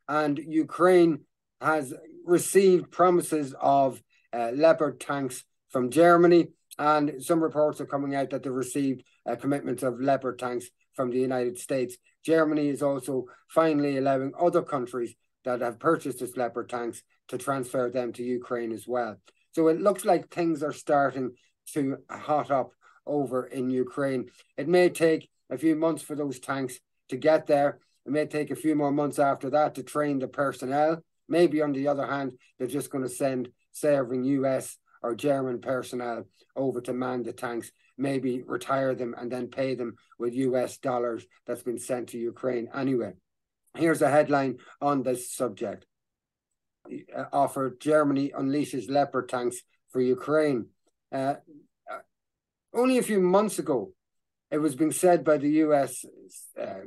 and Ukraine has received promises of Leopard tanks from Germany, and some reports are coming out that they've received commitments of Leopard tanks from the United States. Germany is also finally allowing other countries that have purchased its Leopard tanks to transfer them to Ukraine as well. So it looks like things are starting to hot up over in Ukraine. It may take a few months for those tanks to get there. It may take a few more months after that to train the personnel. Maybe on the other hand, they're just going to send serving US or German personnel over to man the tanks, maybe retire them and then pay them with US dollars that's been sent to Ukraine anyway. Here's a headline on this subject. Offered Germany unleashes Leopard tanks for Ukraine. Only a few months ago, it was being said by the US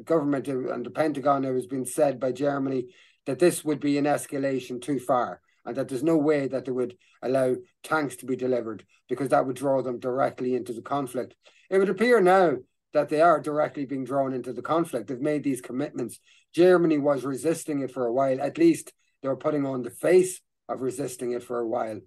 government and the Pentagon, it was being said by Germany that this would be an escalation too far and that there's no way that they would allow tanks to be delivered because that would draw them directly into the conflict. It would appear now that they are directly being drawn into the conflict. They've made these commitments. Germany was resisting it for a while. At least they were putting on the face of resisting it for a while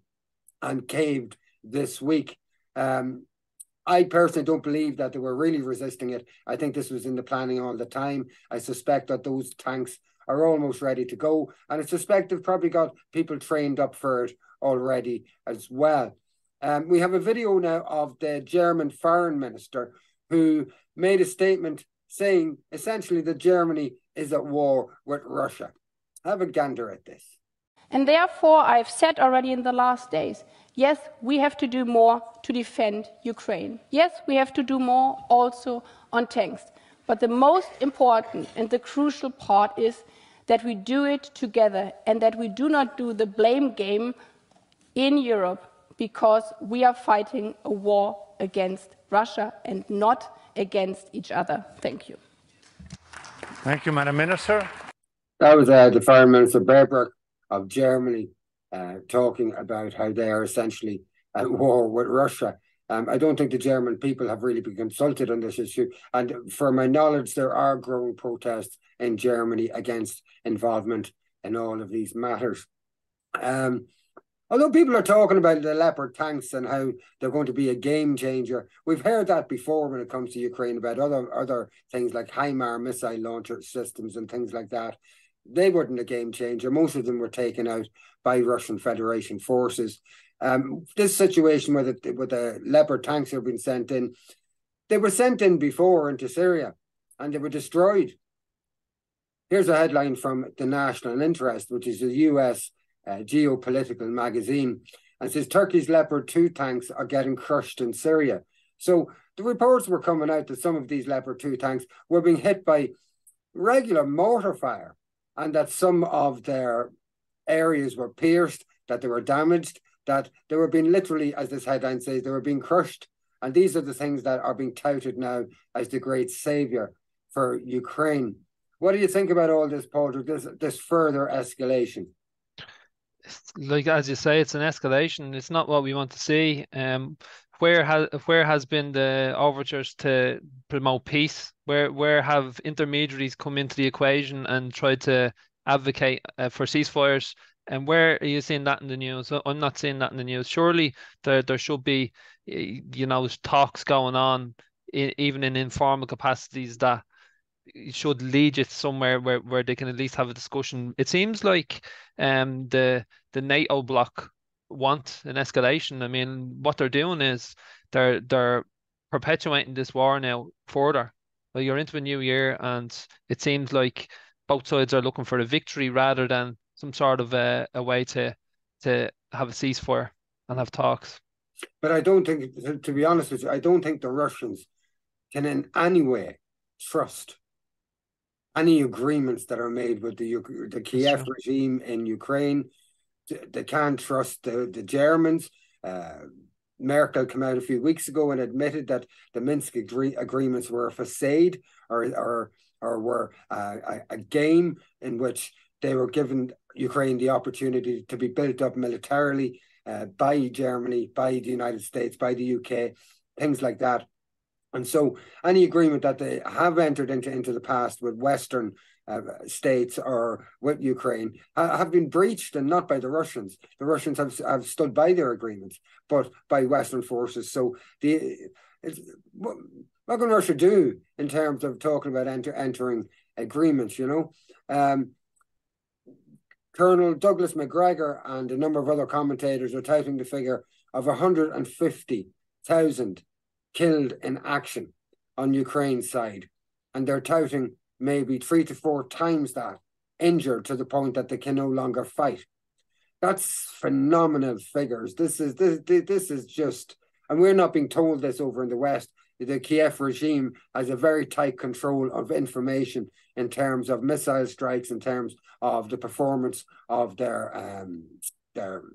and caved this week. I personally don't believe that they were really resisting it. I think this was in the planning all the time. I suspect that those tanks are almost ready to go. And I suspect they've probably got people trained up for it already as well. We have a video now of the German foreign minister who made a statement saying essentially that Germany is at war with Russia. Have a gander at this. And therefore, I've said already in the last days, yes, we have to do more to defend Ukraine. Yes, we have to do more also on tanks. But the most important and the crucial part is that we do it together and that we do not do the blame game in Europe because we are fighting a war against Russia and not against each other. Thank you. Thank you, Madam Minister. That was the Foreign Minister Baerbock of Germany talking about how they are essentially at war with Russia. I don't think the German people have really been consulted on this issue. And for my knowledge, there are growing protests in Germany against involvement in all of these matters. Although people are talking about the Leopard tanks and how they're going to be a game changer, we've heard that before when it comes to Ukraine about other things like HIMARS missile launcher systems and things like that. They weren't a game changer. Most of them were taken out by Russian Federation forces. This situation where the Leopard tanks have been sent in, they were sent in before into Syria and they were destroyed. Here's a headline from The National Interest, which is a US geopolitical magazine, and says Turkey's Leopard 2 tanks are getting crushed in Syria. So the reports were coming out that some of these Leopard 2 tanks were being hit by regular mortar fire and that some of their areas were pierced, that they were damaged, that they were being literally, as this headline says, they were being crushed. And these are the things that are being touted now as the great savior for Ukraine. What do you think about all this, Paul, this further escalation? Like, as you say, it's an escalation. It's not what we want to see. Where has been the overtures to promote peace? Where have intermediaries come into the equation and tried to advocate for ceasefires? And where are you seeing that in the news? I'm not seeing that in the news. Surely there should be, talks going on, even in informal capacities, that should lead you somewhere where they can at least have a discussion. It seems like the NATO bloc want an escalation. I mean, what they're doing is they're perpetuating this war now further. Well, you're into a new year, and it seems like both sides are looking for a victory rather than some sort of a way to have a ceasefire and have talks. But I don't think, to be honest with you, I don't think the Russians can in any way trust any agreements that are made with the Kiev regime in Ukraine. They can't trust the Germans. Merkel came out a few weeks ago and admitted that the Minsk agreements were a facade or were a game in which they were giving Ukraine the opportunity to be built up militarily by Germany, by the United States, by the UK, things like that. And so any agreement that they have entered into the past with Western states or with Ukraine have been breached, and not by the Russians. The Russians have stood by their agreements, but by Western forces. So what can Russia do in terms of talking about entering agreements, you know? Colonel Douglas McGregor and a number of other commentators are touting the figure of 150,000 killed in action on Ukraine's side. And they're touting maybe 3 to 4 times that injured to the point that they can no longer fight. That's phenomenal figures. This is just, and we're not being told this over in the West. The Kiev regime has a very tight control of information in terms of missile strikes, in terms of the performance of their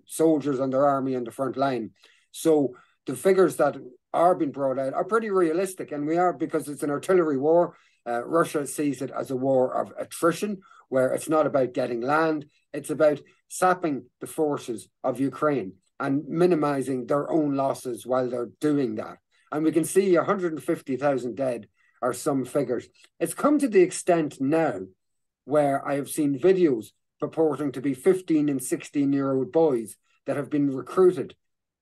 soldiers and their army on the front line. So the figures that are being brought out are pretty realistic, and we are, because it's an artillery war. Russia sees it as a war of attrition, where it's not about getting land, it's about sapping the forces of Ukraine and minimizing their own losses while they're doing that. And we can see 150,000 dead are some figures. It's come to the extent now where I have seen videos purporting to be 15 and 16-year-old boys that have been recruited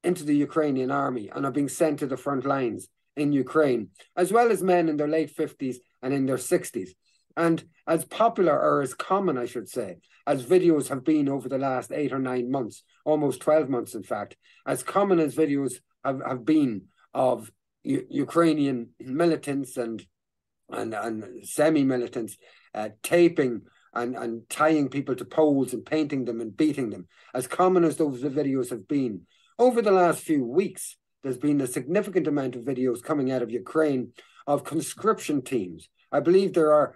into the Ukrainian army and are being sent to the front lines in Ukraine, as well as men in their late 50s and in their 60s. And as popular, or as common, I should say, as videos have been over the last 8 or 9 months, almost 12 months, in fact, as common as videos have been of Ukrainian militants and semi-militants taping and tying people to poles and painting them and beating them, as common as those videos have been, over the last few weeks, there's been a significant amount of videos coming out of Ukraine of conscription teams. I believe there are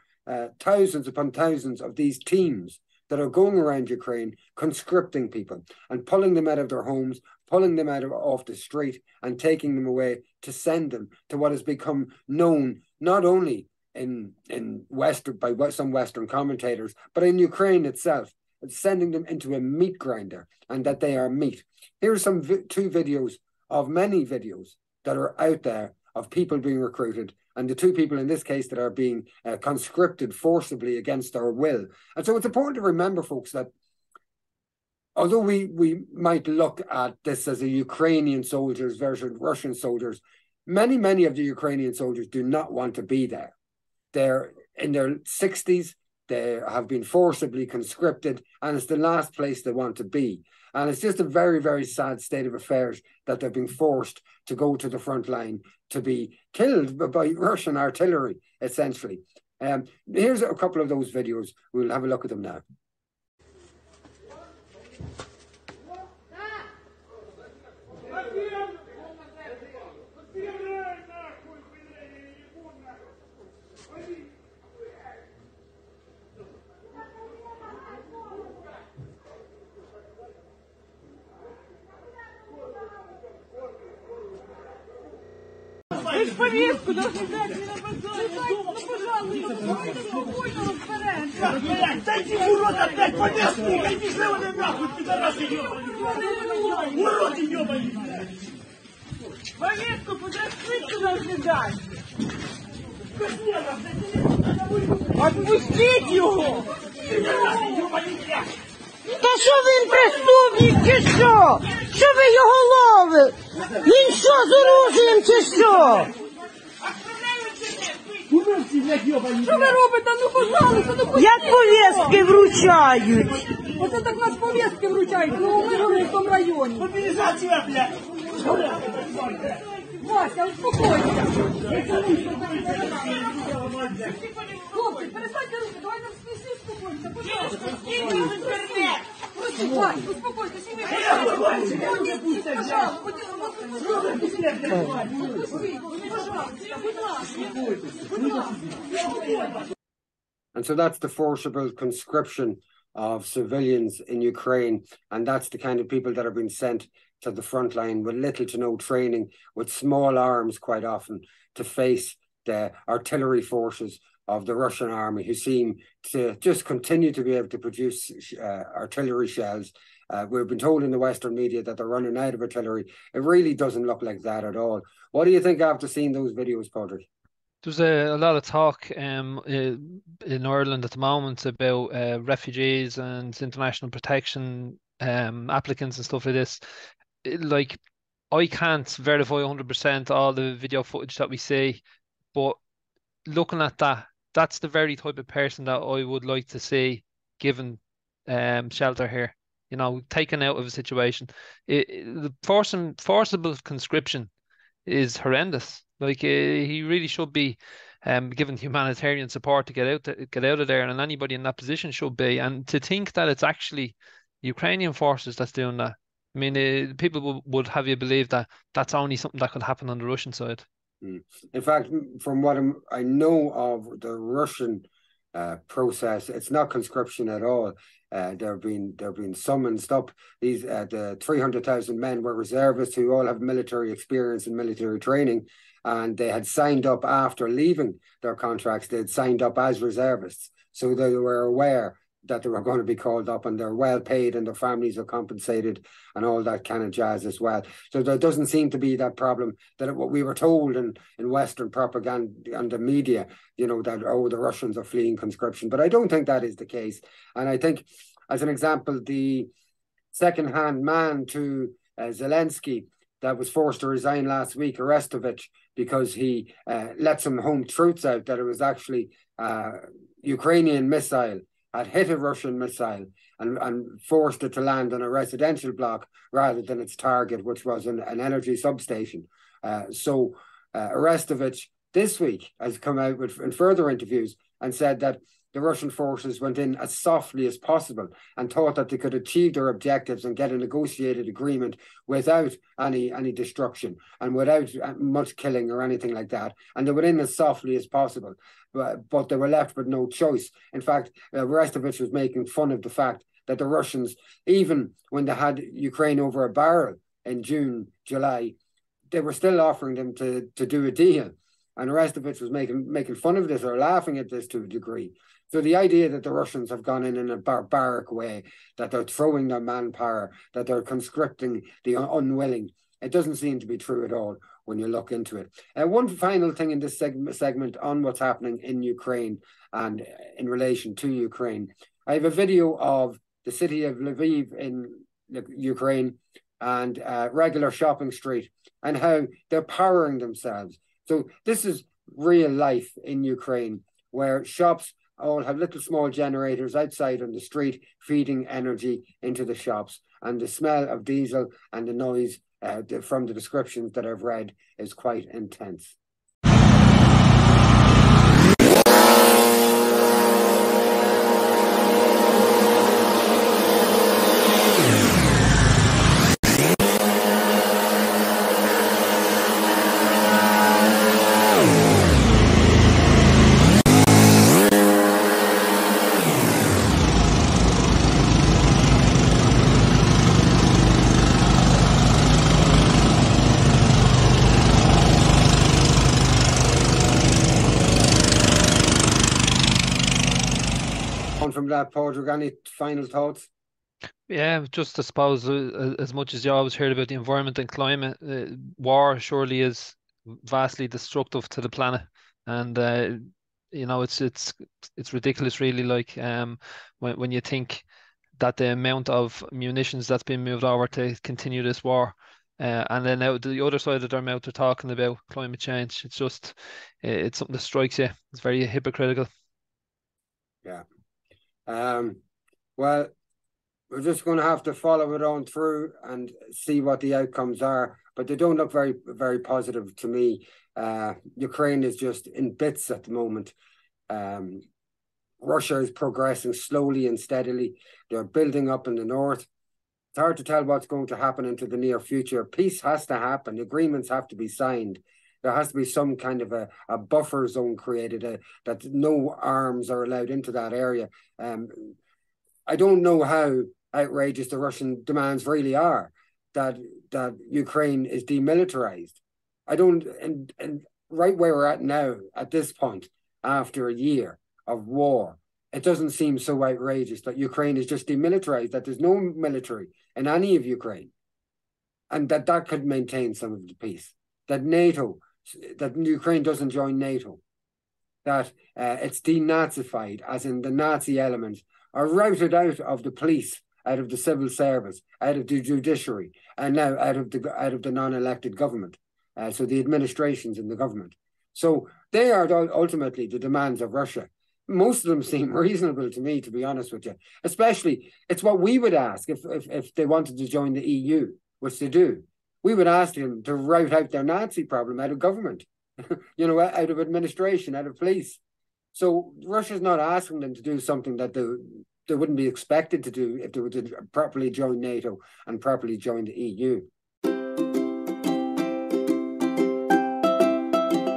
thousands upon thousands of these teams that are going around Ukraine conscripting people and pulling them out of their homes, pulling them off the street and taking them away to send them to what has become known not only in by some Western commentators, but in Ukraine itself. It's sending them into a meat grinder, and that they are meat. Here's some 2 videos of many videos that are out there of people being recruited, and the 2 people in this case that are being conscripted forcibly against their will. And so it's important to remember, folks, that although we might look at this as a Ukrainian soldiers versus Russian soldiers, many of the Ukrainian soldiers do not want to be there. They're in their 60s, they have been forcibly conscripted, and it's the last place they want to be. And it's just a very, very sad state of affairs that they're being forced to go to the front line to be killed by Russian artillery, essentially. Here's a couple of those videos. We'll have a look at them now. Вы ж повестку должны дать мне на базаре. Ну, пожалуйста, спокойно разберемся. Дайте в урод опять повестку, и пішли вони нахуй, пидорасы ебаные. Уроды ебаные. Повестку подраскрытку должны дать. Отпустіть його. Та що він преступник, чи що? Що ви його ловите? Він що, з оружием, чи що? Що ви робите? Ну, пожалуйста, як повістки вручають? Оце так нас повістки вручають, в Новомиргородському районі. Мобілізація, блядь! Вася, успокойся. Хлопці, перестаньте руки, давайте всі успокоїмося, пожалуйста. Вась, успокойся, And so that's the forcible conscription of civilians in Ukraine. And that's the kind of people that are being sent to the front line with little to no training, with small arms quite often, to face the artillery forces of the Russian army, who seem to just continue to be able to produce artillery shells. We've been told in the Western media that they're running out of artillery. It really doesn't look like that at all. What do you think after seeing those videos, Padraig? There's a lot of talk in Ireland at the moment about refugees and international protection applicants and stuff like this. Like, I can't verify 100% all the video footage that we see, but looking at that, that's the very type of person that I would like to see given shelter here. You know, taken out of a situation. The forcible conscription is horrendous. Like, he really should be given humanitarian support to get out of there, and anybody in that position should be. And to think that it's actually Ukrainian forces that's doing that, I mean, people would have you believe that that's only something that could happen on the Russian side. In fact, from what I know of the Russian process, it's not conscription at all. They've been summoned up. These the 300,000 men were reservists who all have military experience and military training, and they had signed up after leaving their contracts. They had signed up as reservists, so they were aware that they were going to be called up, and they're well paid and their families are compensated and all that kind of jazz as well. So there doesn't seem to be that problem that what we were told in Western propaganda and the media, you know, that, oh, the Russians are fleeing conscription. But I don't think that is the case. And I think, as an example, the second-hand man to Zelensky that was forced to resign last week, Arestovich, because he let some home truths out that it was actually Ukrainian missile had hit a Russian missile and forced it to land on a residential block rather than its target, which was an energy substation. So Arestovich this week has come out in further interviews and said that the Russian forces went in as softly as possible and thought that they could achieve their objectives and get a negotiated agreement without any destruction and without much killing or anything like that. And they went in as softly as possible, but they were left with no choice. In fact, Restovich was making fun of the fact that the Russians, even when they had Ukraine over a barrel in June, July, they were still offering them to do a deal. And Restovich was making fun of this or laughing at this to a degree. So the idea that the Russians have gone in a barbaric way, that they're throwing their manpower, that they're conscripting the unwilling, it doesn't seem to be true at all when you look into it. One final thing in this segment on what's happening in Ukraine and in relation to Ukraine. I have a video of the city of Lviv in Ukraine and regular shopping street and how they're powering themselves. So this is real life in Ukraine, where shops all have little small generators outside on the street feeding energy into the shops. And the smell of diesel and the noise from the descriptions that I've read is quite intense. From that, Padraig, any final thoughts? Yeah, just I suppose as much as you always heard about the environment and climate, war surely is vastly destructive to the planet, and you know, it's ridiculous, really. Like when you think that the amount of munitions that's been moved over to continue this war, and then out the other side of their mouth they're talking about climate change. It's just it's something that strikes you. It's very hypocritical. Yeah. Well, we're just going to have to follow it on through and see what the outcomes are, but they don't look very, very positive to me. Ukraine is just in bits at the moment. Russia is progressing slowly and steadily. They're building up in the north. It's hard to tell what's going to happen into the near future. Peace has to happen. Agreements have to be signed. There has to be some kind of a buffer zone created, that no arms are allowed into that area. I don't know how outrageous the Russian demands really are, that Ukraine is demilitarized. I don't, and right where we're at now, at this point, after a year of war, it doesn't seem so outrageous that Ukraine is just demilitarized, that there's no military in any of Ukraine, and that could maintain some of the peace. That Ukraine doesn't join NATO, that it's denazified, as in the Nazi elements are routed out of the police, out of the civil service, out of the judiciary, and now out of the non-elected government. So the administrations in the government. So they are ultimately the demands of Russia. Most of them seem reasonable to me, to be honest with you. Especially, it's what we would ask if they wanted to join the EU, which they do. We would ask them to rout out their Nazi problem out of government, out of administration, out of police. So Russia's not asking them to do something that they wouldn't be expected to do if they were to properly join NATO and properly join the EU.